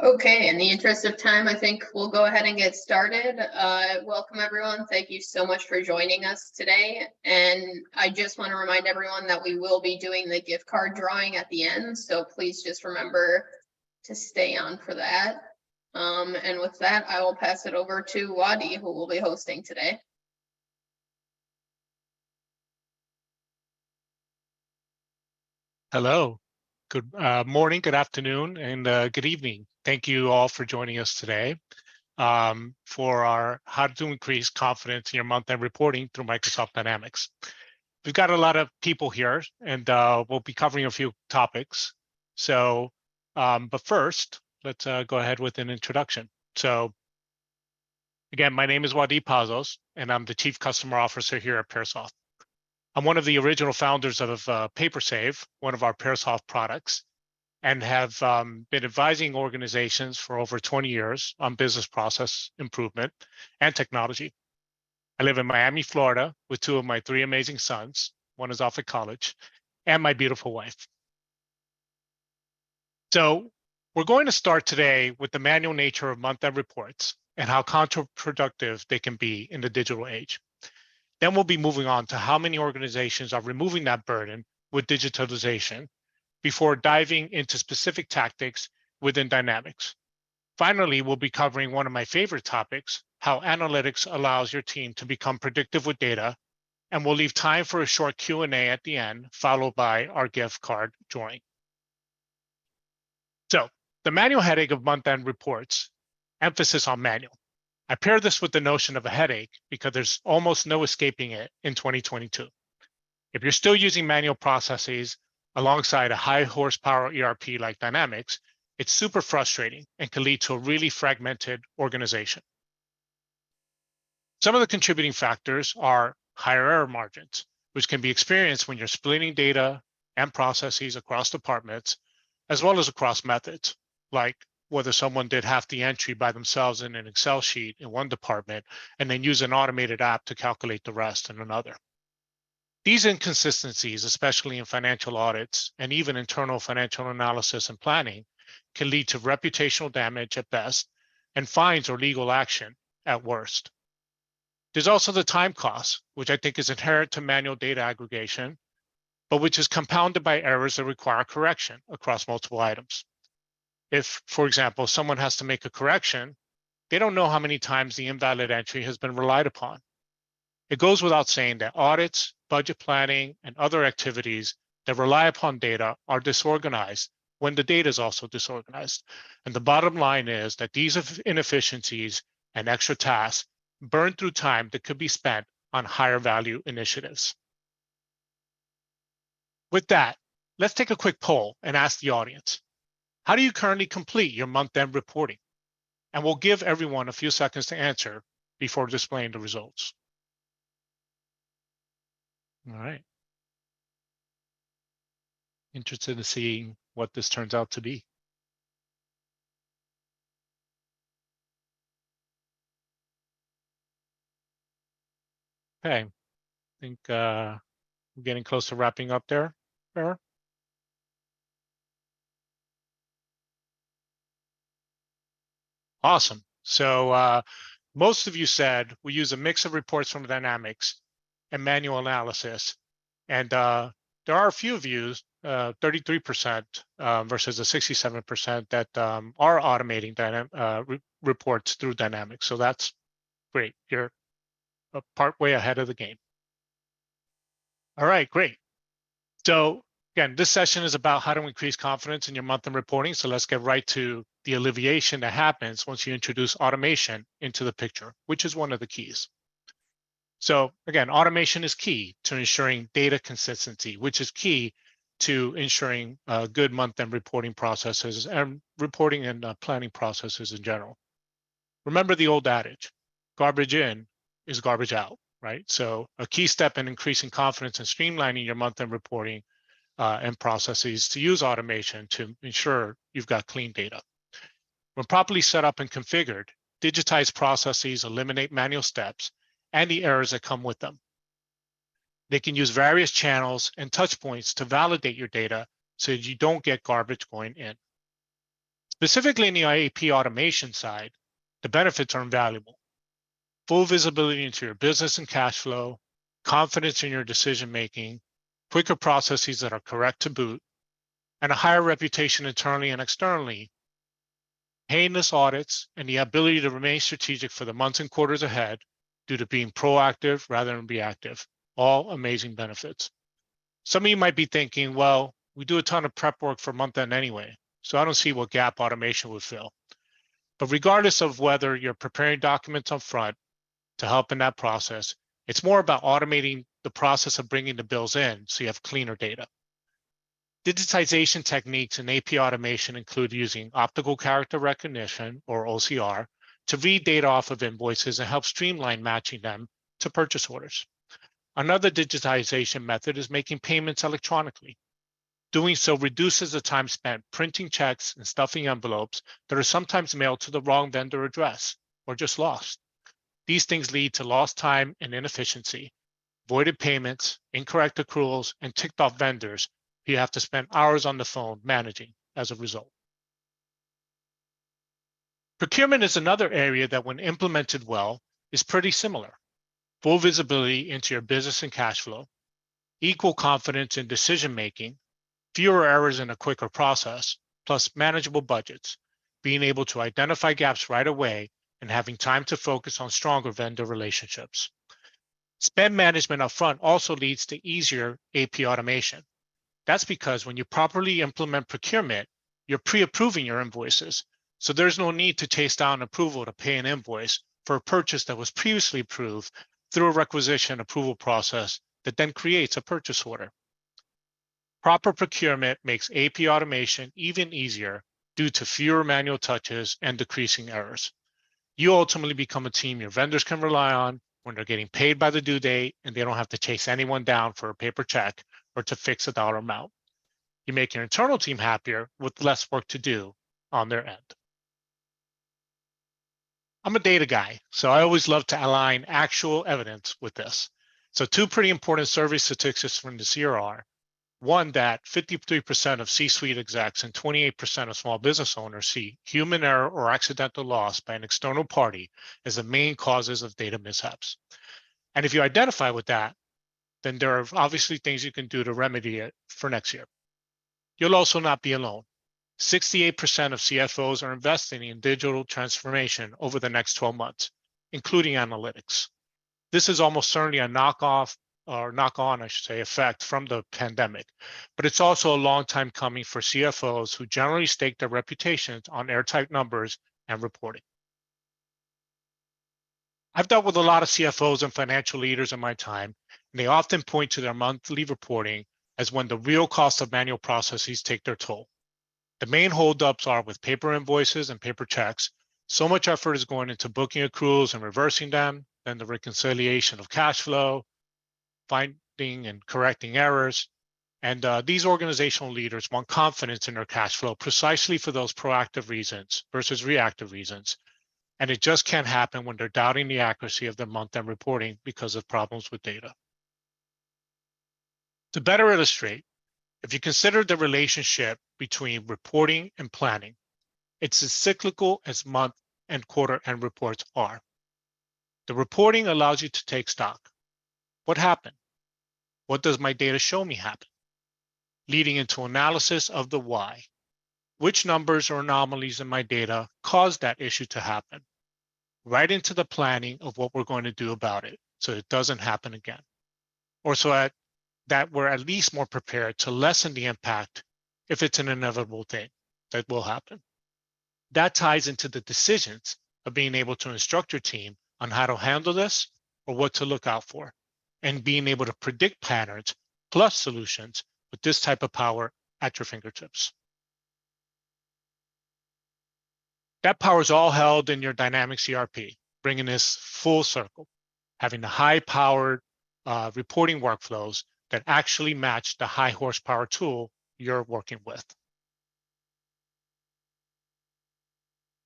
Okay, in the interest of time, I think we'll go ahead and get started. Welcome everyone. Thank you so much for joining us today. And I just want to remind everyone that we will be doing the gift card drawing at the end. So please just remember to stay on for that. And with that, I will pass it over to Wadih, who will be hosting today. Hello, good morning, good afternoon, and good evening. Thank you all for joining us today for our How to Increase Confidence in Your Month-End Reporting through Microsoft Dynamics. We've got a lot of people here, and we'll be covering a few topics. So, but first, let's go ahead with an introduction. So, again, my name is Wadih Pazos, and I'm the Chief Customer Officer here at PairSoft. I'm one of the original founders of PaperSave, one of our PairSoft products, and have been advising organizations for over 20 years on business process improvement and technology. I live in Miami, Florida, with two of my three amazing sons. One is off at college, and my beautiful wife. So we're going to start today with the manual nature of month-end reports and how counterproductive they can be in the digital age. Then we'll be moving on to how many organizations are removing that burden with digitalization before diving into specific tactics within Dynamics. Finally, we'll be covering one of my favorite topics, how analytics allows your team to become predictive with data, and we'll leave time for a short Q&A at the end, followed by our gift card drawing. So the manual headache of month-end reports, emphasis on manual. I pair this with the notion of a headache because there's almost no escaping it in 2022. If you're still using manual processes alongside a high horsepower ERP like Dynamics, it's super frustrating and can lead to a really fragmented organization. Some of the contributing factors are higher error margins, which can be experienced when you're splitting data and processes across departments, as well as across methods, like whether someone did half the entry by themselves in an Excel sheet in one department and then use an automated app to calculate the rest in another. These inconsistencies, especially in financial audits and even internal financial analysis and planning, can lead to reputational damage at best and fines or legal action at worst. There's also the time cost, which I think is inherent to manual data aggregation, but which is compounded by errors that require correction across multiple items. If, for example, someone has to make a correction, they don't know how many times the invalid entry has been relied upon. It goes without saying that audits, budget planning, and other activities that rely upon data are disorganized when the data is also disorganized. And the bottom line is that these inefficiencies and extra tasks burn through time that could be spent on higher value initiatives. With that, let's take a quick poll and ask the audience. How do you currently complete your month-end reporting? And we'll give everyone a few seconds to answer before displaying the results. All right. Interested in seeing what this turns out to be. Okay, I think we're getting close to wrapping up there. Fair? Awesome. So most of you said we use a mix of reports from Dynamics and manual analysis. And there are a few of you, 33% versus the 67% that are automating reports through Dynamics. So that's great. You're part way ahead of the game. All right, great. So again, this session is about how to increase confidence in your month-end reporting. So let's get right to the alleviation that happens once you introduce automation into the picture, which is one of the keys. So again, automation is key to ensuring data consistency, which is key to ensuring good month-end reporting processes and reporting and planning processes in general. Remember the old adage, garbage in is garbage out, right? So a key step in increasing confidence and streamlining your month-end reporting and processes to use automation to ensure you've got clean data. When properly set up and configured, digitized processes eliminate manual steps and the errors that come with them. They can use various channels and touch points to validate your data so that you don't get garbage going in. Specifically in the AP automation side, the benefits are invaluable. Full visibility into your business and cash flow, confidence in your decision-making, quicker processes that are correct to boot, and a higher reputation internally and externally, painless audits, and the ability to remain strategic for the months and quarters ahead due to being proactive rather than reactive. All amazing benefits. Some of you might be thinking, well, we do a ton of prep work for month end anyway, so I don't see what gap automation would fill. But regardless of whether you're preparing documents up front to help in that process, it's more about automating the process of bringing the bills in so you have cleaner data. Digitization techniques in AP automation include using optical character recognition, or OCR, to read data off of invoices and help streamline matching them to purchase orders. Another digitization method is making payments electronically. Doing so reduces the time spent printing checks and stuffing envelopes that are sometimes mailed to the wrong vendor address or just lost. These things lead to lost time and inefficiency, voided payments, incorrect accruals, and ticked off vendors who you have to spend hours on the phone managing as a result. Procurement is another area that, when implemented well, is pretty similar. Full visibility into your business and cash flow, equal confidence in decision-making, fewer errors in a quicker process, plus manageable budgets, being able to identify gaps right away and having time to focus on stronger vendor relationships. Spend management upfront also leads to easier AP automation. That's because when you properly implement procurement, you're pre-approving your invoices, so there's no need to chase down approval to pay an invoice for a purchase that was previously approved through a requisition approval process that then creates a purchase order. Proper procurement makes AP automation even easier due to fewer manual touches and decreasing errors. You ultimately become a team your vendors can rely on when they're getting paid by the due date and they don't have to chase anyone down for a paper check or to fix a dollar amount. You make your internal team happier with less work to do on their end. I'm a data guy, so I always love to align actual evidence with this. So two pretty important survey statistics from the CRR. One, that 53% of C-suite execs and 28% of small business owners see human error or accidental loss by an external party as the main causes of data mishaps. And if you identify with that, then there are obviously things you can do to remedy it for next year. You'll also not be alone. 68% of CFOs are investing in digital transformation over the next 12 months, including analytics. This is almost certainly a knock-on, I should say, effect from the pandemic, but it's also a long time coming for CFOs who generally stake their reputations on airtight numbers and reporting. I've dealt with a lot of CFOs and financial leaders in my time, and they often point to their monthly reporting as when the real cost of manual processes take their toll. The main holdups are with paper invoices and paper checks. So much effort is going into booking accruals and reversing them, then the reconciliation of cash flow, finding and correcting errors. And these organizational leaders want confidence in their cash flow precisely for those proactive reasons versus reactive reasons. And it just can't happen when they're doubting the accuracy of their month-end reporting because of problems with data. To better illustrate, if you consider the relationship between reporting and planning, it's as cyclical as month and quarter end reports are. The reporting allows you to take stock. What happened? What does my data show me happen? Leading into analysis of the why. Which numbers or anomalies in my data caused that issue to happen? Right into the planning of what we're going to do about it so it doesn't happen again. Or so that we're at least more prepared to lessen the impact if it's an inevitable thing that will happen. That ties into the decisions of being able to instruct your team on how to handle this or what to look out for, and being able to predict patterns plus solutions with this type of power at your fingertips. That power is all held in your dynamic CRP, bringing this full circle, having the high-powered reporting workflows that actually match the high horsepower tool you're working with.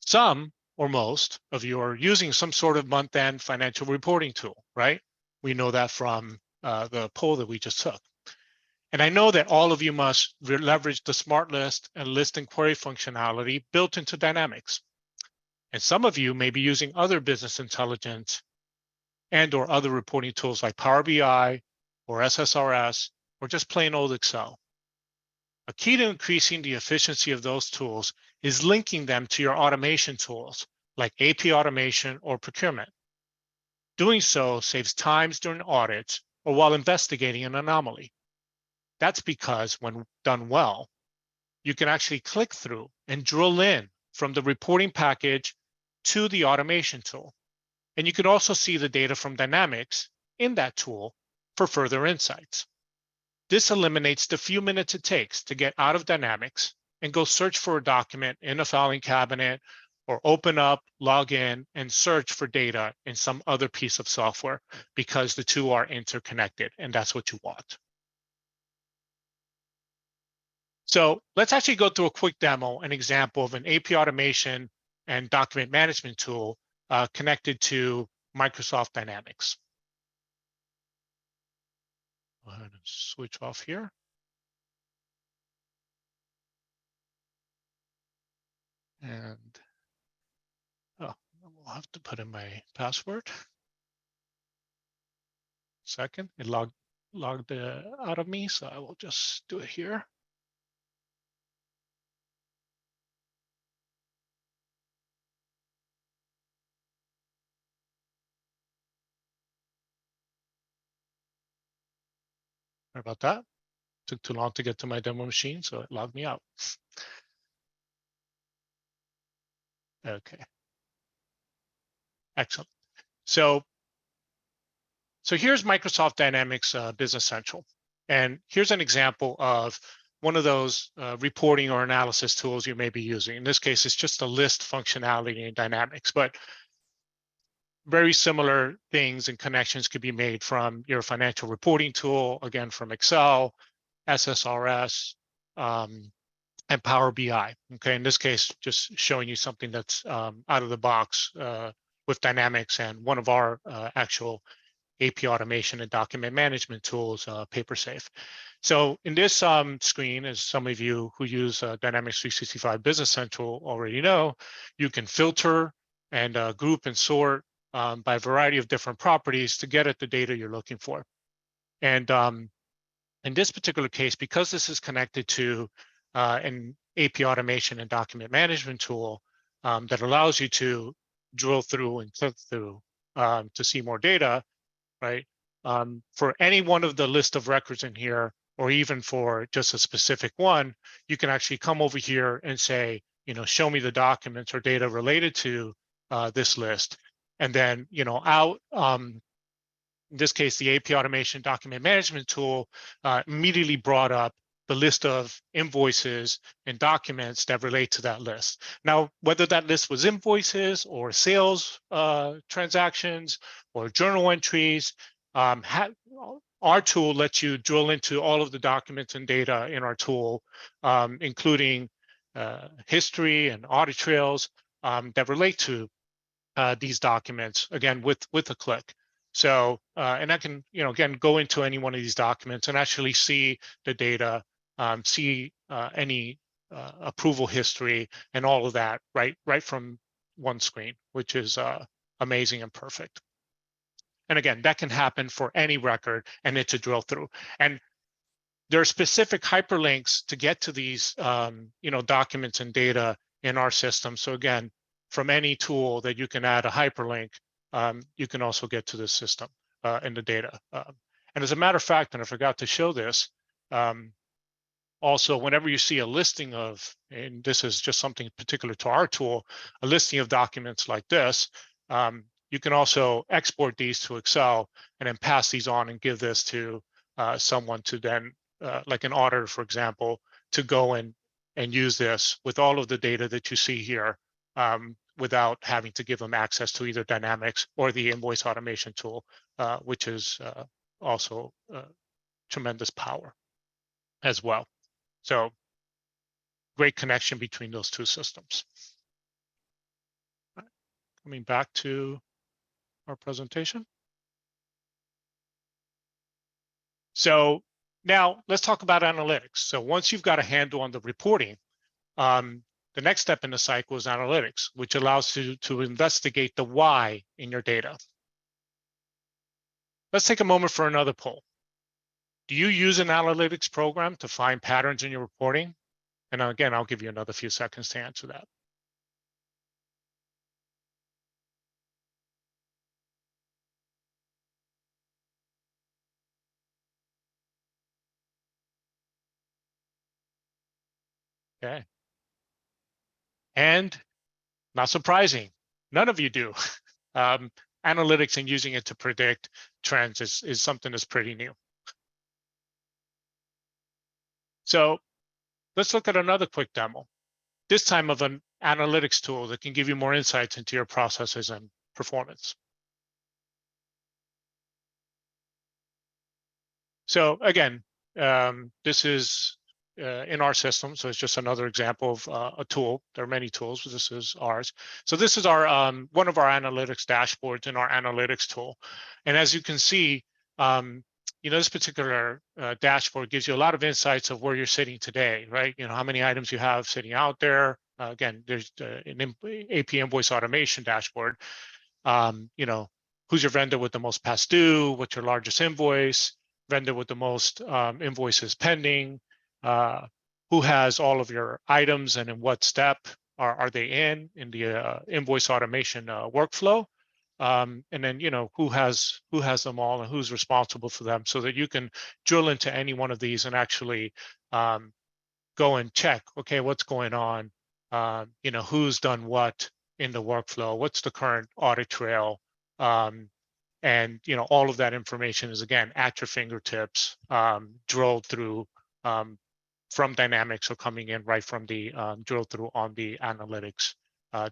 Some or most of you are using some sort of month-end financial reporting tool, right? We know that from the poll that we just took. And I know that all of you must leverage the smart list and list and query functionality built into Dynamics. And some of you may be using other business intelligence and or other reporting tools like Power BI or SSRS or just plain old Excel. A key to increasing the efficiency of those tools is linking them to your automation tools like AP automation or procurement. Doing so saves times during audits or while investigating an anomaly. That's because when done well, you can actually click through and drill in from the reporting package to the automation tool. And you can also see the data from Dynamics in that tool for further insights. This eliminates the few minutes it takes to get out of Dynamics and go search for a document in a filing cabinet or open up, log in, and search for data in some other piece of software because the two are interconnected, and that's what you want. So let's actually go through a quick demo, an example of an AP automation and document management tool connected to Microsoft Dynamics. Go ahead and switch off here. And we'll have to put in my password. Second, it logged out of me, so I will just do it here. Sorry about that. Took too long to get to my demo machine, so it logged me out. Okay. Excellent. So here's Microsoft Dynamics Business Central. And here's an example of one of those reporting or analysis tools you may be using. In this case, it's just a list functionality in Dynamics, but very similar things and connections could be made from your financial reporting tool, again, from Excel, SSRS, and Power BI. Okay, in this case, just showing you something that's out of the box with Dynamics and one of our actual AP automation and document management tools, PaperSafe. So in this screen, as some of you who use Dynamics 365 Business Central already know, you can filter and group and sort by a variety of different properties to get at the data you're looking for. And in this particular case, because this is connected to an AP automation and document management tool that allows you to drill through and click through to see more data, right? For any one of the list of records in here, or even for just a specific one, you can actually come over here and say, show me the documents or data related to this list. And then, out, in this case, the AP automation document management tool immediately brought up the list of invoices and documents that relate to that list. Now, whether that list was invoices or sales transactions or journal entries, our tool lets you drill into all of the documents and data in our tool, including history and audit trails that relate to these documents, again, with a click. So, and I can, again, go into any one of these documents and actually see the data, see any approval history and all of that right from one screen, which is amazing and perfect. And again, that can happen for any record, and it's a drill through. And there are specific hyperlinks to get to these, documents and data in our system. So again, from any tool that you can add a hyperlink, you can also get to the system and the data. And as a matter of fact, and I forgot to show this, also, whenever you see a listing of, and this is just something particular to our tool, a listing of documents like this, you can also export these to Excel and then pass these on and give this to someone to then, like an auditor, for example, to go in and use this with all of the data that you see here without having to give them access to either Dynamics or the invoice automation tool, which is also tremendous power as well. So great connection between those two systems. Coming back to our presentation. So Now, let's talk about analytics. So once you've got a handle on the reporting, the next step in the cycle is analytics, which allows you to investigate the why in your data. Let's take a moment for another poll. Do you use an analytics program to find patterns in your reporting? And again, I'll give you another few seconds to answer that. Okay. And not surprising, none of you do. Analytics and using it to predict trends is something that's pretty new. So let's look at another quick demo, this time of an analytics tool that can give you more insights into your processes and performance. So again, this is in our system, so it's just another example of a tool. There are many tools, but this is ours. So this is our one of our analytics dashboards in our analytics tool. And as you can see, this particular dashboard gives you a lot of insights of where you're sitting today, right? How many items you have sitting out there. Again, there's an AP invoice automation dashboard. Who's your vendor with the most past due? What's your largest invoice? Vendor with the most invoices pending? Who has all of your items and in what step are they in the invoice automation workflow? And then who has them all and who's responsible for them, so that you can drill into any one of these and actually go and check, okay, what's going on, who's done what in the workflow, what's the current audit trail, and all of that information is again at your fingertips, drilled through from Dynamics, or coming in right from the drill through on the analytics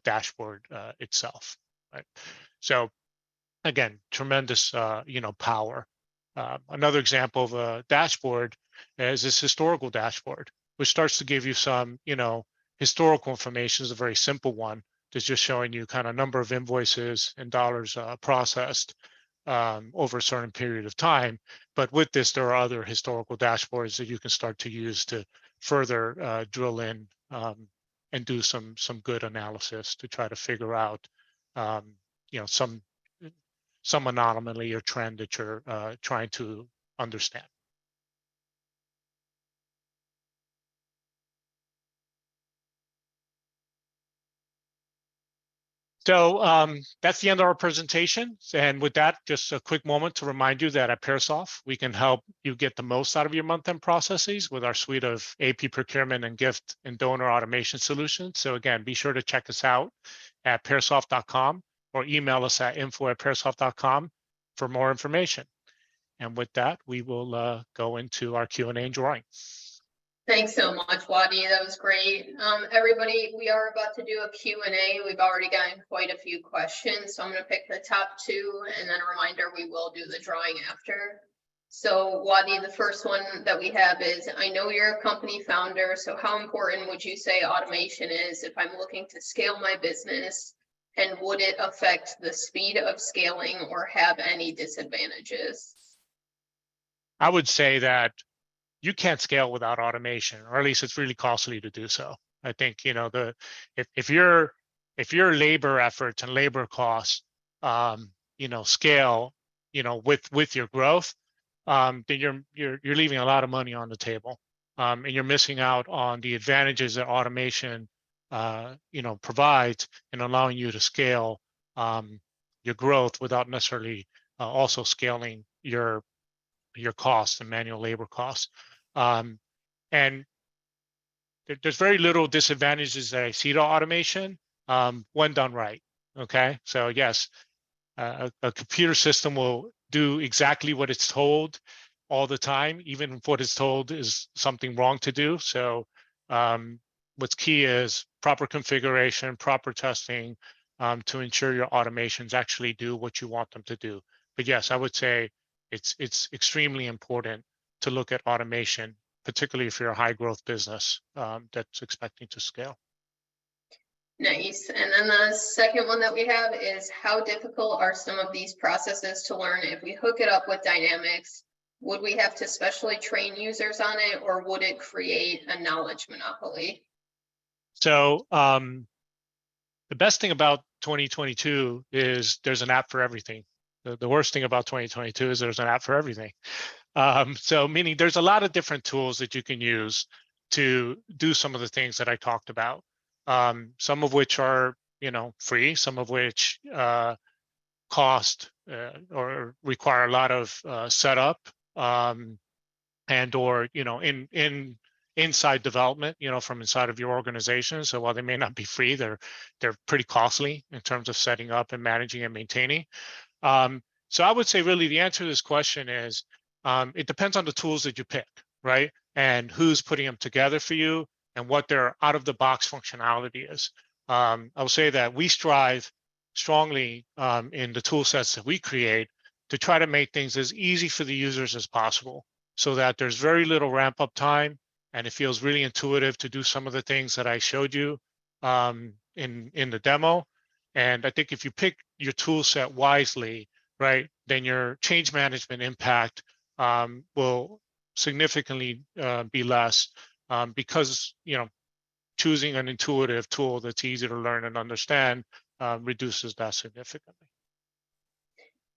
dashboard itself, right? So again, tremendous power. Another example of a dashboard is this historical dashboard, which starts to give you some historical information. Is a very simple one. It's just showing you kind of number of invoices and dollars processed over a certain period of time. But with this, there are other historical dashboards that you can start to use to further drill in and do some good analysis to try to figure out some anomaly or trend that you're trying to understand. So that's the end of our presentation. And with that, just a quick moment to remind you that at PairSoft, we can help you get the most out of your month-end processes with our suite of AP procurement and gift and donor automation solutions. So again, be sure to check us out at PairSoft.com or email us at info@PairSoft.com for more information. And with that, we will go into our Q&A and drawing. Thanks so much, Wadih. That was great. Everybody, we are about to do a Q&A. We've already gotten quite a few questions, so I'm going to pick the top two, and then a reminder, we will do the drawing after. So Wadih, the first one that we have is, I know you're a company founder, so how important would you say automation is if I'm looking to scale my business, and would it affect the speed of scaling or have any disadvantages? I would say that you can't scale without automation, or at least it's really costly to do so. I think if your labor efforts and labor costs scale with your growth, then you're leaving a lot of money on the table, and you're missing out on the advantages that automation provides in allowing you to scale your growth without necessarily also scaling your costs and manual labor costs. And there's very little disadvantages that I see to automation when done right. Okay, so yes, a computer system will do exactly what it's told all the time, even if what it's told is something wrong to do. So what's key is proper configuration, proper testing to ensure your automations actually do what you want them to do. But yes, I would say it's extremely important to look at automation, particularly if you're a high growth business that's expecting to scale. Nice. And then the second one that we have is, how difficult are some of these processes to learn if we hook it up with Dynamics? Would we have to specially train users on it, or would it create a knowledge monopoly? So the best thing about 2022 is there's an app for everything. The worst thing about 2022 is there's an app for everything. So meaning there's a lot of different tools that you can use to do some of the things that I talked about. Some of which are, free, some of which cost or require a lot of setup and or inside development, from inside of your organization. So while they may not be free, they're pretty costly in terms of setting up and managing and maintaining. So I would say really the answer to this question is it depends on the tools that you pick, right? And who's putting them together for you and what their out of the box functionality is. I will say that we strive strongly in the tool sets that we create to try to make things as easy for the users as possible so that there's very little ramp up time and it feels really intuitive to do some of the things that I showed you in the demo. And I think if you pick your tool set wisely, right, then your change management impact will significantly be less because, choosing an intuitive tool that's easy to learn and understand reduces that significantly.